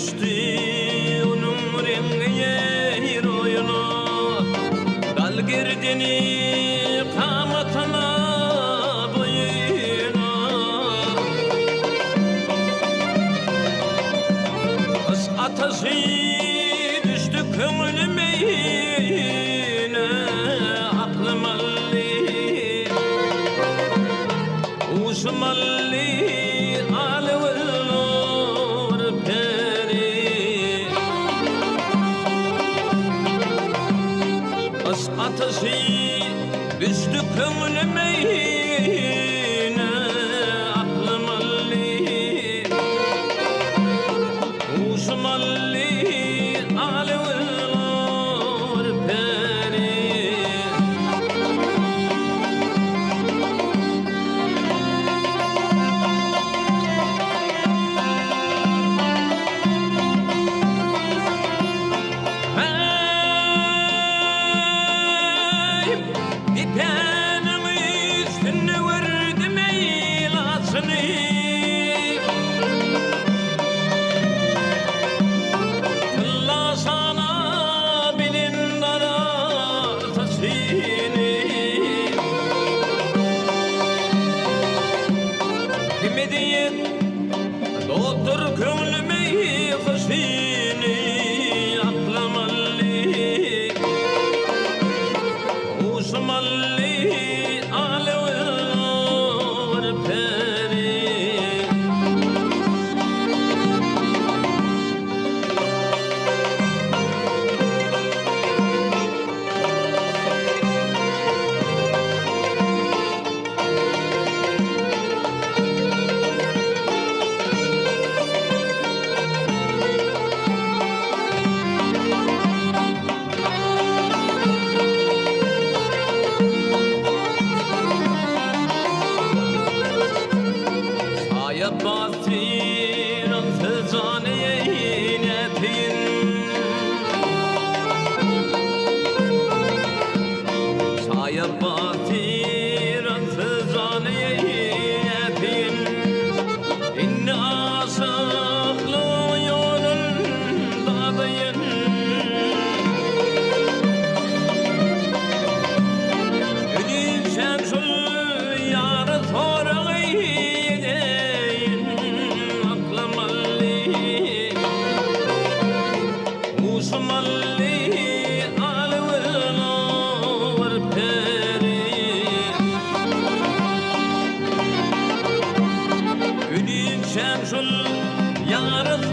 düştü onun rengiye royuna dal girdini kamatına boyuna kız atası düştü köngülüme yine aklım alli uzum alli atası düştü köngülüme yine aklım alli uzum alli alevler peri doldur köngülüme kışını aklım alli uzum alli alevler peri Batiran fezaneye inetin Saya batiran fezaneye inetin İnni asıklı yolundadayın Ünün şemsul yarı torağıydı uzum alli alevler peri Ünün şemsul yarı